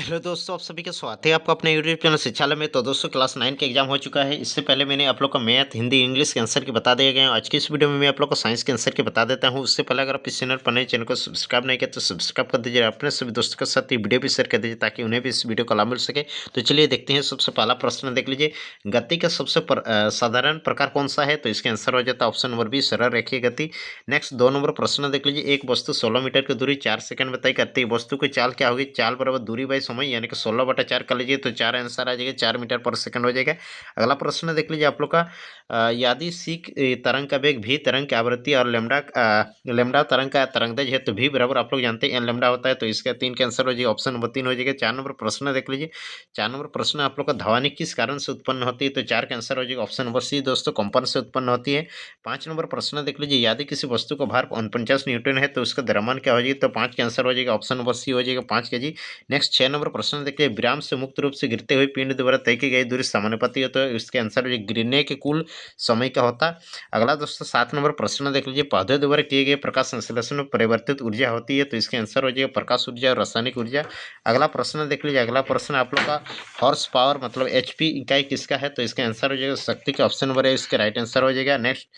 Hello दोस्तों, आप सभी का स्वागत है आपका अपने यूट्यूब चैनल शिक्षालय में। तो दोस्तों क्लास 9 का एग्जाम हो चुका है। इससे पहले मैंने आप लोग का मैथ, हिंदी, इंग्लिश के आंसर के बता दिए गए हैं। आज की इस वीडियो में मैं आप लोग को साइंस के आंसर के बता देता हूं। उससे पहले अगर आप इस चैनल पर नए, चैनल को सब्सक्राइब नहीं किया तो सब्सक्राइब कर दीजिए। अपने सभी दोस्तों के साथ ये वीडियो भी शेयर कर दीजिए ताकि उन्हें भी इस वीडियो का लाभ मिल सके। तो चलिए देखते हैं। सबसे पहला प्रश्न देख लीजिए, गति का सबसे साधारण प्रकार कौन सा है? तो इसका आंसर हो जाता है ऑप्शन नंबर बी, सरल रेखीय गति। नेक्स्ट 2 नंबर प्रश्न देख लीजिए, एक वस्तु 16 मीटर की दूरी 4 सेकंड में तय करती है। वस्तु की चाल क्या होगी? चाल बराबर दूरी बाई समय, यानी कि 16/4 कर लीजिए तो 4 आंसर आ जाएगा, 4 मीटर पर सेकंड हो जाएगा। अगला प्रश्न देख लीजिए आप लोग का, यदि सीख तरंग का वेग भी, तरंग की आवृत्ति और लेमडा तरंग का तरंगदैर्घ्य है तो भी बराबर आप लोग जानते हैं एन लेमडा होता है। तो इसका 3 का आंसर हो जाएगा, ऑप्शन नंबर 3 हो जाएगा। 4 नंबर प्रश्न देख लीजिए। 4 नंबर प्रश्न आप लोग का, ध्वनि किस कारण से उत्पन्न होती है? तो 4 का आंसर हो जाएगा, ऑप्शन नंबर सी दोस्तों, कंपन से उत्पन्न होती है। 5 नंबर प्रश्न देख लीजिए, यदि किसी वस्तु का भार 49 न्यूटन है तो उसका द्रव्यमान क्या हो जाएगा? तो 5 का आंसर हो जाएगा, ऑप्शन नंबर सी हो जाएगा, 5 केजी। नेक्स्ट 6 नंबर प्रश्न देखिए, विराम से मुक्त रूप से गिरते हुए पिंड द्वारा तय की गई दूरी समानुपाती है। तो इसके आंसर हो जाएगा, गिरने के कुल समय का होता। अगला दोस्तों 7 नंबर प्रश्न देख लीजिए, पौधे द्वारा किए गए प्रकाश संश्लेषण में परिवर्तित ऊर्जा होती है। तो इसके आंसर हो जाएगा, प्रकाश ऊर्जा और रासायनिक ऊर्जा। अगला प्रश्न देख लीजिए। अगला प्रश्न आप लोग का, हॉर्स पावर मतलब एचपी इकाई किसका है? तो इसका आंसर हो जाएगा शक्ति का, ऑप्शन नंबर है इसका राइट आंसर हो जाएगा। नेक्स्ट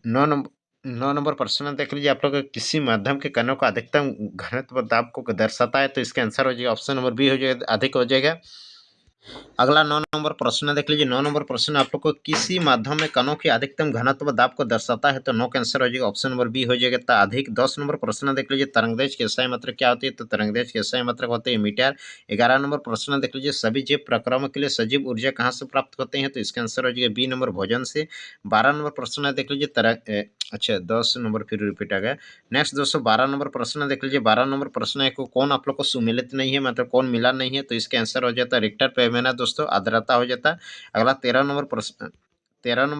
9 नंबर प्रश्न देख लीजिए आप लोग, किसी माध्यम के कणों का अधिकतम घनत्व दाब को दर्शाता है। तो इसका आंसर हो जाएगा, ऑप्शन नंबर बी हो जाएगा, अधिक हो जाएगा। अगला 9 नंबर प्रश्न देख लीजिए। 9 नंबर प्रश्न आप लोग को, किसी माध्यम में कणों की अधिकतम घनत्व दाब को दर्शाता है। तो 9 का आंसर हो जाएगा, ऑप्शन नंबर बी हो जाएगा, अधिक। 10 नंबर प्रश्न देख लीजिए, तरंगदैर्घ्य की SI मात्रक क्या होती है? तो तरंगदैर्घ्य की SI मात्रक होती है मीटर। 11 नंबर प्रश्न देख लीजिए, सभी जीव प्रक्रम के लिए सजीव ऊर्जा कहाँ से प्राप्त होते हैं? तो इसका आंसर हो जाएगा बी नंबर, भोजन से। 12 नंबर प्रश्न देख लीजिए, अच्छा 10 नंबर फिर रिपीट आ गया। नेक्स्ट दोस्तों 12 नंबर प्रश्न देख लीजिए। 12 नंबर प्रश्न है को, कौन आप लोग को सुमेलित नहीं है, मतलब कौन मिला नहीं है? तो इसका आंसर हो जाता है रिक्टर पैमाना दोस्तों, आर्द्रता हो जाता है। अगला 13 नंबर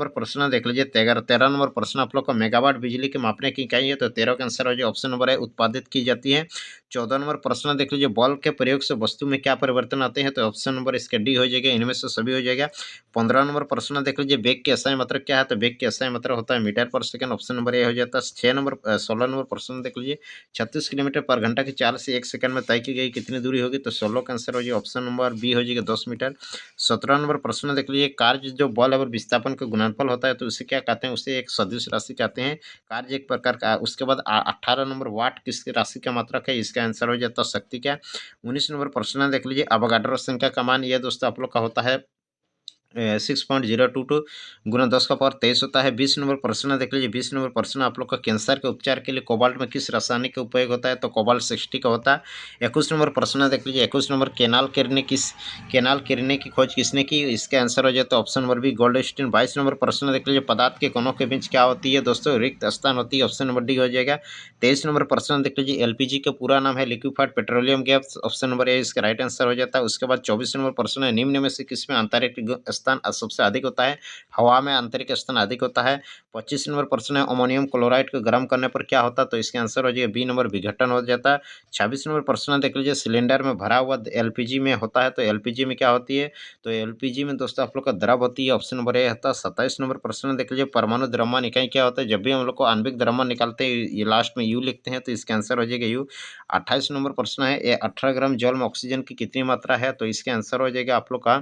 प्रश्न देख लीजिए। 13 नंबर प्रश्न आप लोग का, मेगावाट बिजली के मापने की इकाई है। तो 13 का आंसर हो जाए, ऑप्शन नंबर है, उत्पादित की जाती है। 14 नंबर प्रश्न देख लीजिए, बल्ब के प्रयोग से वस्तु में क्या परिवर्तन आते हैं? तो ऑप्शन नंबर इसका डी हो जाएगा, इनमें से सभी हो जाएगा। 15 नंबर प्रश्न देख लीजिए, वेग की SI मात्रक क्या है? तो वेग की SI मात्रक होता है मीटर पर सेकंड, ऑप्शन नंबर ए हो जाता है। 16 नंबर प्रश्न देख लीजिए, 36 किलोमीटर पर घंटा की चाल से 1 सेकंड में तय की गई कितनी दूरी होगी? तो 16 का आंसर हो जाएगा, ऑप्शन नंबर बी हो जाएगा, 10 मीटर। 17 नंबर प्रश्न देख लीजिए, कार्य जो बल और विस्थापन का गुणनफल होता है तो उसे क्या कहते हैं? उसे एक सदिश राशि कहते हैं। कार्य एक प्रकार का। उसके बाद 18 नंबर, वाट किस राशि का मात्रक है? इसका आंसर हो जाता है शक्ति का। 19 नंबर प्रश्न देख लीजिए, अवगाड्रो संख्या का मान, यह दोस्तों आप लोग का होता है 6.022 गुना 10 का पावर 23 होता है। 20 नंबर प्रश्न देख लीजिए। 20 नंबर प्रश्न आप लोग का, कैंसर के उपचार के लिए कोबाल्ट में किस रासायनिक का उपयोग होता है? तो कोबाल्ट 60 का होता है। 21 नंबर प्रश्न देख लीजिए। 21 नंबर, केनाल किरणें की खोज किसने की? इसका आंसर हो जाता है option number B, Goldstein. 22 number प्रश्न देख लीजिए, पदार्थ के कणों के बीच क्या होती है दोस्तों? रिक्त स्थान होती है, ऑप्शन नंबर डी हो जाएगा। 23 नंबर प्रश्न देख लीजिए, एलपीजी का पूरा नाम है liquefied petroleum gas, option number A इसका राइट आंसर हो जाता है। उसके बाद 24 नंबर प्रश्न है, निम्न में से किसमें आंतरिक स्थान सबसे अधिक होता है? हवा में आंतरिक स्थान अधिक होता है। 25 नंबर प्रश्न है, अमोनियम क्लोराइड को गर्म करने पर क्या होता है? तो इसका आंसर हो जाएगा बी नंबर, विघटन हो जाता है। 26 नंबर प्रश्न देख लीजिए, सिलेंडर में भरा हुआ एलपीजी में होता है तो एलपीजी में क्या होती है? तो एलपीजी में दोस्तों आप लोग का द्रव होती है, ऑप्शन नंबर ए होता है। 27 नंबर प्रश्न देख लीजिए, परमाणु द्रव्यमान इकाई क्या होता है? जब भी हम लोग को आणविक द्रव्यमान निकालते हैं, ये लास्ट में यू लिखते हैं, तो इसका आंसर हो जाएगा यू। 28 नंबर प्रश्न है, 18 ग्राम जल में ऑक्सीजन की कितनी मात्रा है? तो इसका आंसर हो जाएगा आप लोग का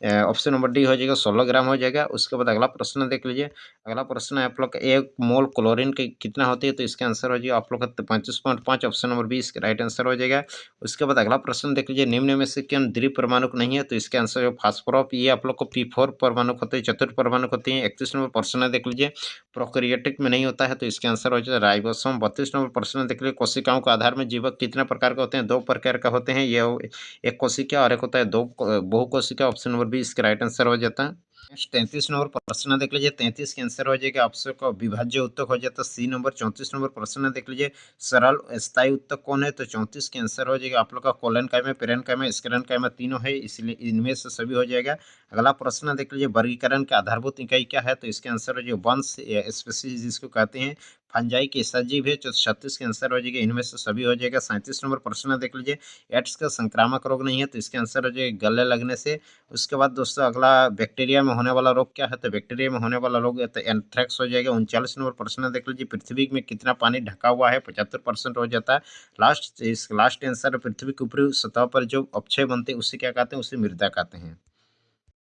ऑप्शन नंबर डी हो जाएगा, 16 ग्राम हो जाएगा। उसके बाद अगला प्रश्न देख लीजिए। अगला प्रश्न है आप लोग का, 1 मोल क्लोरीन की कितना होती है? तो इसका आंसर हो जाएगा आप लोग का 35.5, ऑप्शन नंबर बी इसका राइट आंसर हो जाएगा। उसके बाद अगला प्रश्न देख लीजिए, निम्न में से कौन द्विपरमाणुक नहीं है? तो इसका आंसर है फास्फोरस, ये आप लोग को P4 परमाणुक होते हैं, चतुर्परमाणुक होती है। 31 नंबर प्रश्न देख लीजिए, प्रोकैरियोटिक में नहीं होता है तो इसका आंसर हो जाएगा राइबोसोम। 32 नंबर प्रश्न देख लीजिए, कोशिकाओं के आधार में जीवक कितने प्रकार के होते हैं? 2 प्रकार का होते हैं, ये एक कोशिका और एक होता है दो बहुकोशिका, ऑप्शन नंबर बी इसका राइट आंसर हो जाता है। नेक्स्ट 33 नंबर प्रश्न देख लीजिए। 33 के आंसर हो जाएगा आपसे को विभाज्य उत्तक हो जाता है सी नंबर। 34 नंबर प्रश्न देख लीजिए, सरल स्थायी उत्तक कौन है? तो 34 के आंसर हो जाएगा आप लोग का कोलेनकाइमा, पेरेनकाइमा, स्क्लेरेनकाइमा, तीनों है, इसलिए इनमें से सभी हो जाएगा। अगला प्रश्न देख लीजिए, वर्गीकरण के आधारभूत इकाई क्या है? तो इसके आंसर हो जाएगा वंश, स्पीसीज जिसको कहते हैं। फंजाई के सजीव है। 36 के आंसर हो जाएगा इनमें से सभी हो जाएगा। 37 नंबर प्रश्न देख लीजिए, एड्स का संक्रामक रोग नहीं है तो इसके आंसर हो जाएगा गले लगने से। उसके बाद दोस्तों अगला बैक्टीरिया में होने वाला रोग क्या है, तो बैक्टीरिया में होने वाला रोग तो एंथ्रेक्स हो जाएगा। 39 नंबर प्रश्न देख लीजिए, पृथ्वी में कितना पानी ढका हुआ है, 75% हो जाता है। लास्ट आंसर, पृथ्वी के ऊपरी सतह पर जो अक्षय बनते हैं उसे क्या कहते हैं, उसे मृदा कहते हैं।